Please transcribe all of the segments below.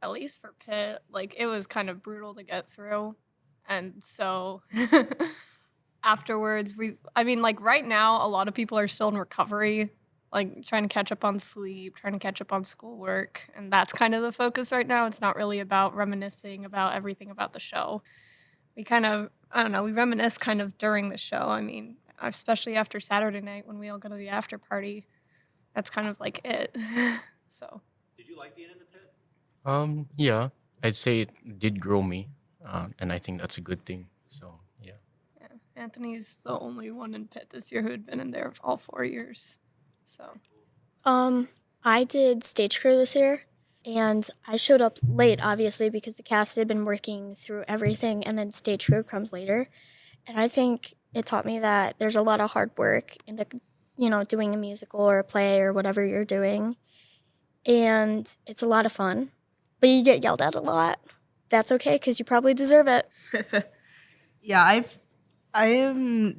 at least for Pitt, like it was kind of brutal to get through. And so afterwards, I mean, like right now, a lot of people are still in recovery, like trying to catch up on sleep, trying to catch up on schoolwork. And that's kind of the focus right now. It's not really about reminiscing about everything about the show. We kind of, I don't know, we reminisce kind of during the show. I mean, especially after Saturday night when we all go to the after party. That's kind of like it. So, Did you like being in the pit? Yeah, I'd say it did grow me, and I think that's a good thing. So yeah. yeah, Anthony's the only one in Pitt this year who had been in there all 4 years. So, Very cool. Um, I did stage crew this year, and I showed up late, obviously, because the cast had been working through everything, and then stage crew comes later. And I think it taught me that there's a lot of hard work into, doing a musical or a play or whatever you're doing, and it's a lot of fun. But you get yelled at a lot. That's okay, because you probably deserve it. Yeah, been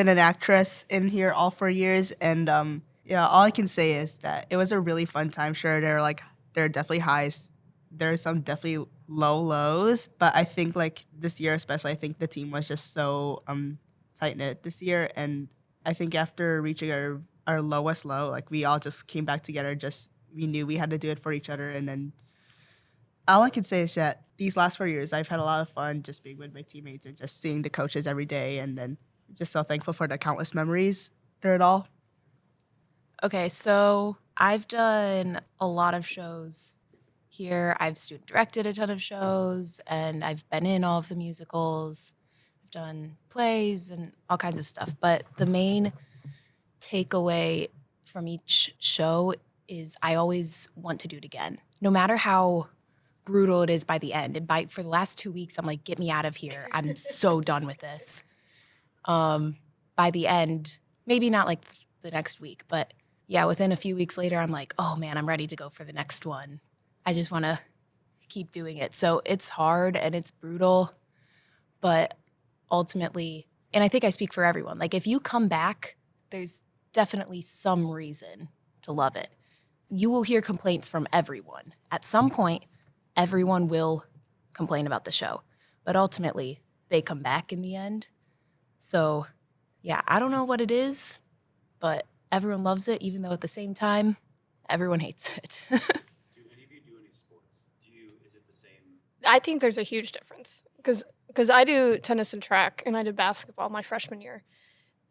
an actress in here all 4 years, and yeah, all I can say is that it was a really fun time. Sure, there are definitely highs, there are some definitely low lows, but I think like this year especially, I think the team was just so tight knit this year, and I think after reaching our lowest low, like we all just came back together. Just we knew we had to do it for each other, and then all I can say is that these last 4 years, I've had a lot of fun just being with my teammates and just seeing the coaches every day, and then just so thankful for the countless memories through it all. Okay, so I've done a lot of shows here. I've student directed a ton of shows, and I've been in all of the musicals. I've done plays and all kinds of stuff. But the main takeaway from each show is I always want to do it again, no matter how brutal it is by the end. And for the last 2 weeks, I'm like, get me out of here. I'm so done with this. By the end, maybe not like the next week, but yeah, within a few weeks later, I'm like, oh man, I'm ready to go for the next one. I just want to keep doing it. So it's hard and it's brutal, but ultimately, and I think I speak for everyone, like if you come back, there's definitely some reason to love it. You will hear complaints from everyone. At some point, everyone will complain about the show, but ultimately, they come back in the end. So yeah, I don't know what it is, but everyone loves it, even though at the same time, everyone hates it. Do any of you do any sports? Is it the same? I think there's a huge difference because I do tennis and track and I did basketball my freshman year.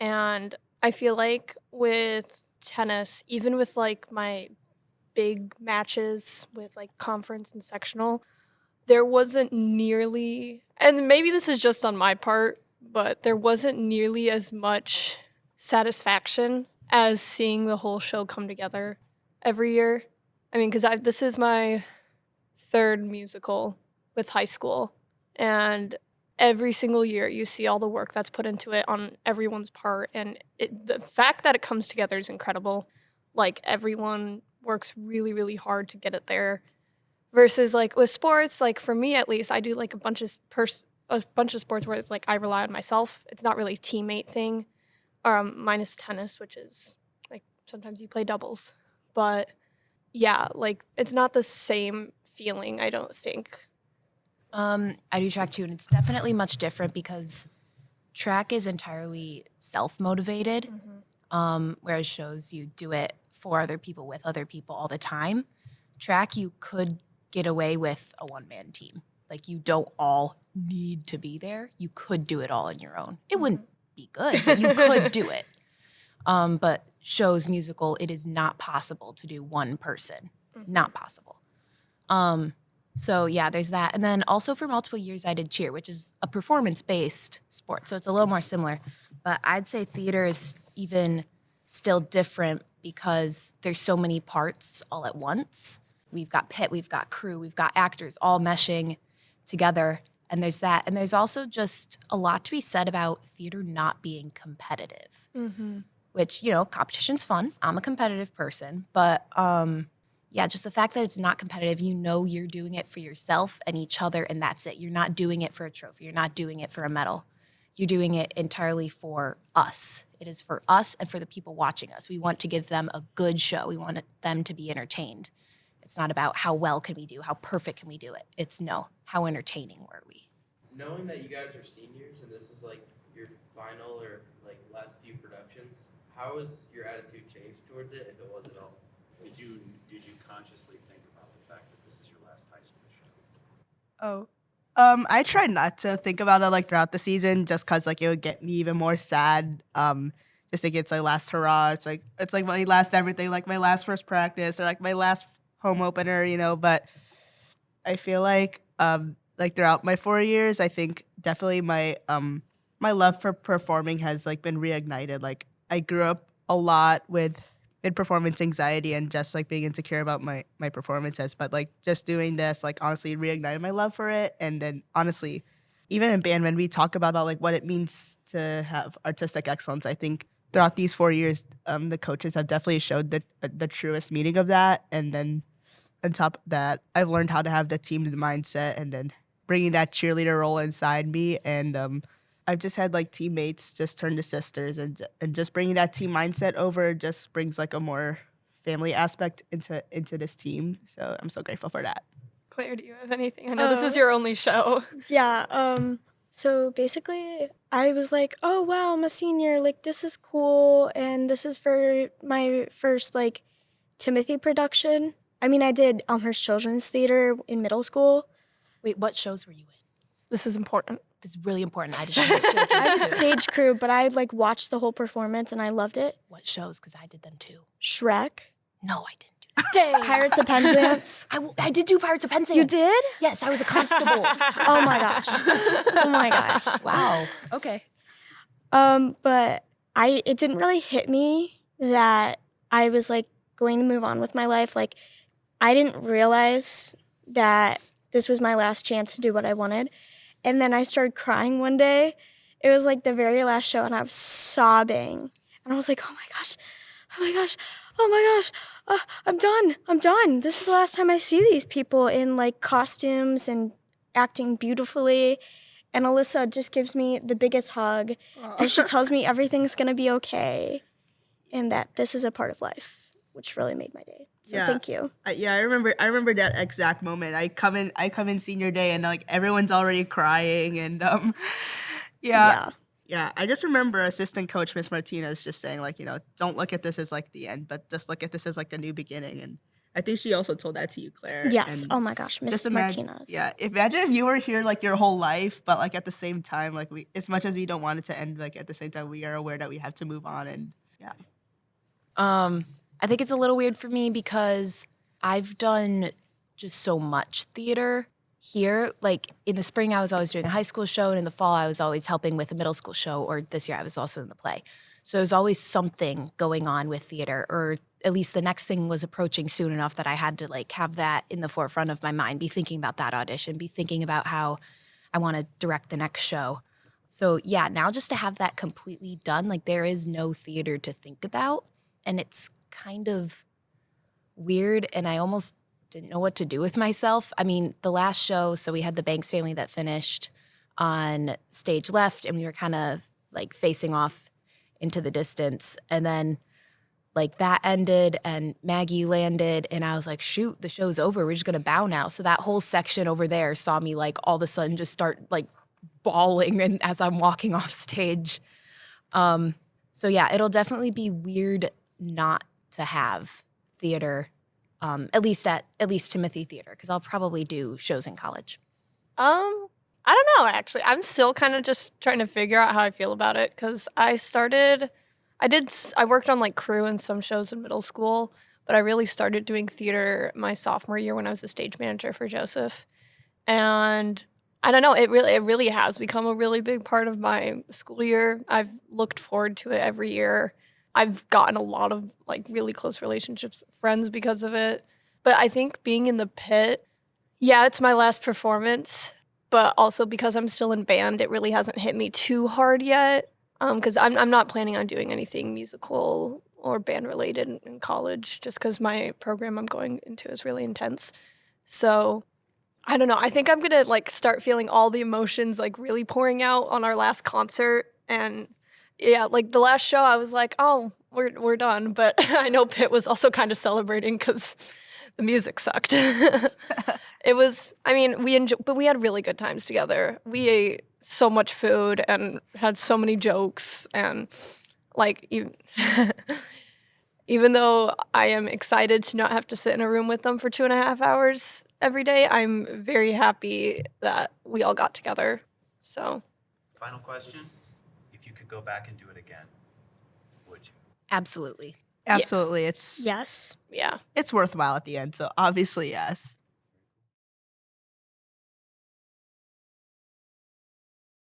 And I feel like with tennis, even with like my big matches with like conference and sectional, there wasn't nearly, and maybe this is just on my part, but there wasn't nearly as much satisfaction as seeing the whole show come together every year. I mean, because this is my third musical with high school, and every single year you see all the work that's put into it on everyone's part, and the fact that it comes together is incredible. Like everyone works really, really hard to get it there. Versus like with sports, like for me at least, I do like a bunch of sports where it's like I rely on myself. It's not really a teammate thing. Minus tennis, which is like sometimes you play doubles, but yeah, like it's not the same feeling. I don't think. I do track too, and it's definitely much different because track is entirely self-motivated, whereas shows you do it for other people, with other people all the time. Track, you could get away with a one-man team. Like you don't all need to be there. You could do it all on your own. It wouldn't be good, but you could do it. But shows, musical, it is not possible to do one person. Not possible. So yeah, there's that. And then also for multiple years I did cheer, which is a performance-based sport. So it's a little more similar. But I'd say theater is even still different because there's so many parts all at once. We've got pit, we've got crew, we've got actors all meshing together. And there's that. And there's also just a lot to be said about theater not being competitive, which, competition's fun. I'm a competitive person. But yeah, just the fact that it's not competitive, you're doing it for yourself and each other, and that's it. You're not doing it for a trophy. You're not doing it for a medal. You're doing it entirely for us. It is for us and for the people watching us. We want to give them a good show. We want them to be entertained. It's not about how well can we do, how perfect can we do it. It's no, how entertaining were we? Knowing that you guys are seniors and this is like your final or like last few productions, how has your attitude changed towards it, if it was at all? Did you consciously think about the fact that this is your last high school show? Oh. I tried not to think about it like throughout the season, just cause like it would get me even more sad. Just think it's like last hurrah. It's like my last everything, like my last first practice or like my last home opener, you know. But I feel like throughout my 4 years, I think definitely my love for performing has like been reignited. Like I grew up a lot with performance anxiety and just like being insecure about my performances, but like just doing this like honestly reignited my love for it. And then honestly, even in band, when we talk about like what it means to have artistic excellence, I think throughout these 4 years, the coaches have definitely showed the truest meaning of that. And then on top of that, I've learned how to have the team's mindset and then bringing that cheerleader role inside me. And I've just had like teammates just turn to sisters, and just bringing that team mindset over just brings like a more family aspect into this team. So I'm so grateful for that. Claire, do you have anything? I know this is your only show. Yeah. So basically, I was like, oh, wow, I'm a senior. Like, this is cool. And this is for my first, like, Timothy production. I mean, I did Elmhurst Children's Theater in middle school. Wait, what shows were you in? This is important. This is really important. I did Elmhurst I Children's was too. stage crew, but I, like, watched the whole performance, and I loved it. What shows? Because I did them too. Shrek, No, I didn't do that. Dang. Pirates of Penzance. I did do Pirates of Penzance. You did? Yes, I was a constable. Oh, my gosh. Oh, my gosh. Wow. Okay. But it didn't really hit me that I was like going to move on with my life. Like I didn't realize that this was my last chance to do what I wanted. And then I started crying one day. It was like the very last show and I was sobbing. And I was like, oh my gosh, oh my gosh, oh my gosh, I'm done. This is the last time I see these people in like costumes and acting beautifully. And Alyssa just gives me the biggest hug, and she tells me everything's gonna be okay, and that this is a part of life, which really made my day. So Yeah. thank you. I remember that exact moment. I come in senior day and like everyone's already crying and yeah. I just remember assistant coach Miss Martinez just saying like, you know, don't look at this as like the end, but just look at this as like a new beginning. And I think she also told that to you, Claire. Yes. And Oh my gosh, Miss just imagine, Martinez. yeah. Imagine if you were here like your whole life, but like at the same time, like we, as much as we don't want it to end, like at the same time we are aware that we have to move on. And yeah. I think it's a little weird for me because I've done just so much theater here. Like in the spring, I was always doing a high school show, and in the fall, I was always helping with a middle school show, or this year I was also in the play. So there's always something going on with theater, or at least the next thing was approaching soon enough that I had to like have that in the forefront of my mind, be thinking about that audition, be thinking about how I want to direct the next show. So yeah, now just to have that completely done, like there is no theater to think about, and it's kind of weird, and I almost didn't know what to do with myself. I mean, the last show, so we had the Banks family that finished on stage left, and we were kind of like facing off into the distance. And then like that ended and Maggie landed, and I was like, shoot, the show's over. We're just gonna bow now. So that whole section over there saw me like all of a sudden just start like bawling and as I'm walking off stage. So yeah, it'll definitely be weird not to have theater, at least Timothy Theater, because I'll probably do shows in college. I don't know, actually. I'm still kind of just trying to figure out how I feel about it because I worked on like crew and some shows in middle school, but I really started doing theater my sophomore year when I was a stage manager for Joseph. And I don't know, it really has become a really big part of my school year. I've looked forward to it every year. I've gotten a lot of like really close relationships, friends because of it. But I think being in the pit, yeah, it's my last performance, but also because I'm still in band, it really hasn't hit me too hard yet. Because I'm not planning on doing anything musical or band related in college, just because my program I'm going into is really intense. So I don't know. I think I'm gonna like start feeling all the emotions like really pouring out on our last concert. And yeah, like the last show, I was like, oh, we're done. But I know Pitt was also kind of celebrating because the music sucked. It was, I mean, but we had really good times together. We ate so much food and had so many jokes, and like even though I am excited to not have to sit in a room with them for 2.5 hours every day, I'm very happy that we all got together. So, Final question. If you could go back and do it again, would you? Absolutely. Absolutely. It's Yes. yeah. it's worthwhile at the end. So obviously, yes.